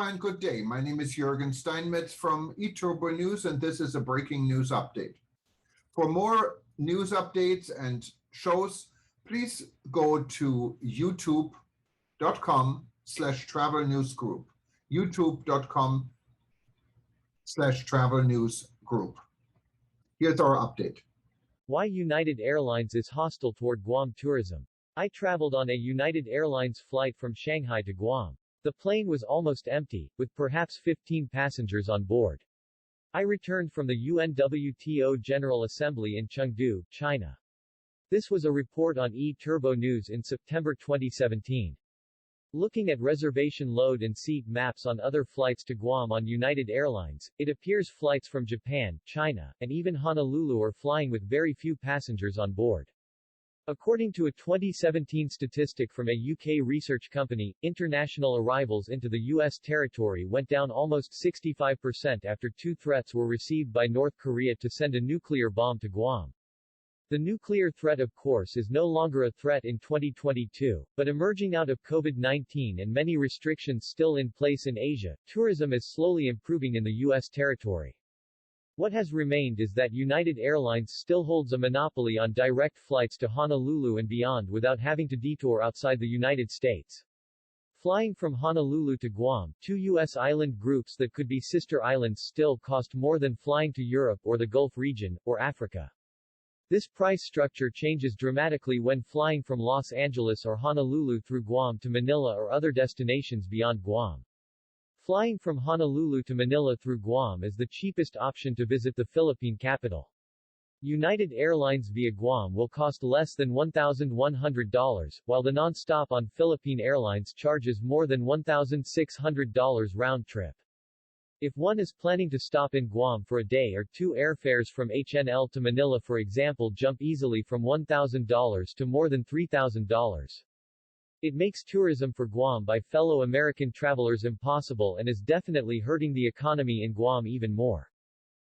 and good day. My name is Jürgen Steinmetz from eTurboNews, and this is a breaking news update. For more news updates and shows, please go to youtube.com/travel news group. youtube.com/travel news group. Here's our update. Why United Airlines is hostile toward Guam tourism. I traveled on a United Airlines flight from Shanghai to Guam. The plane was almost empty, with perhaps 15 passengers on board. I returned from the UNWTO General Assembly in Chengdu, China. This was a report on eTurboNews in September 2017. Looking at reservation load and seat maps on other flights to Guam on United Airlines, it appears flights from Japan, China, and even Honolulu are flying with very few passengers on board. According to a 2017 statistic from a UK research company, international arrivals into the U.S. territory went down almost 65% after two threats were received by North Korea to send a nuclear bomb to Guam. The nuclear threat, of course, is no longer a threat in 2022, but emerging out of COVID-19 and many restrictions still in place in Asia, tourism is slowly improving in the U.S. territory. What has remained is that United Airlines still holds a monopoly on direct flights to Honolulu and beyond without having to detour outside the United States. Flying from Honolulu to Guam, two U.S. island groups that could be sister islands, still cost more than flying to Europe or the Gulf region, or Africa. This price structure changes dramatically when flying from Los Angeles or Honolulu through Guam to Manila or other destinations beyond Guam. Flying from Honolulu to Manila through Guam is the cheapest option to visit the Philippine capital. United Airlines via Guam will cost less than $1,100, while the non-stop on Philippine Airlines charges more than $1,600 round trip. If one is planning to stop in Guam for a day or two, airfares from HNL to Manila, for example, jump easily from $1,000 to more than $3,000. It makes tourism for Guam by fellow American travelers impossible and is definitely hurting the economy in Guam even more.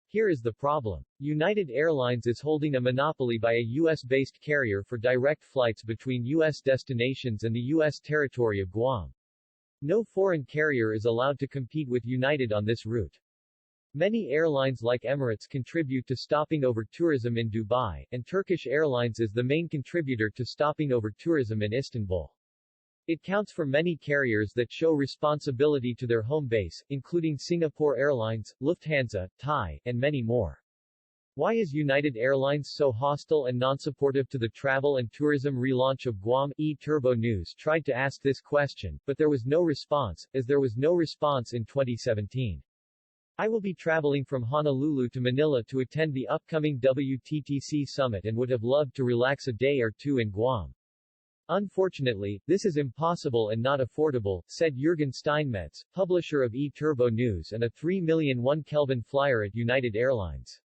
Here is the problem. United Airlines is holding a monopoly by a U.S.-based carrier for direct flights between U.S. destinations and the U.S. territory of Guam. No foreign carrier is allowed to compete with United on this route. Many airlines like Emirates contribute to stopping over tourism in Dubai, and Turkish Airlines is the main contributor to stopping over tourism in Istanbul. It counts for many carriers that show responsibility to their home base, including Singapore Airlines, Lufthansa, Thai, and many more. Why is United Airlines so hostile and non-supportive to the travel and tourism relaunch of Guam? eTurboNews tried to ask this question, but there was no response, as there was no response in 2017. I will be traveling from Honolulu to Manila to attend the upcoming WTTC summit and would have loved to relax a day or two in Guam. Unfortunately, this is impossible and not affordable, said Jürgen Steinmetz, publisher of eTurboNews and a 3,000,001 Kelvin flyer at United Airlines.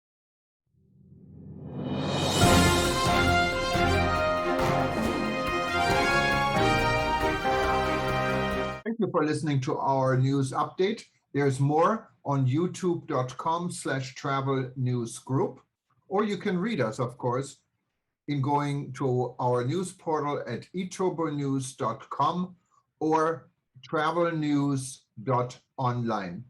Thank you for listening to our news update. There's more on youtube.com/travel news group, or you can read us, of course, in going to our news portal at eturbonews.com or travelnews.online.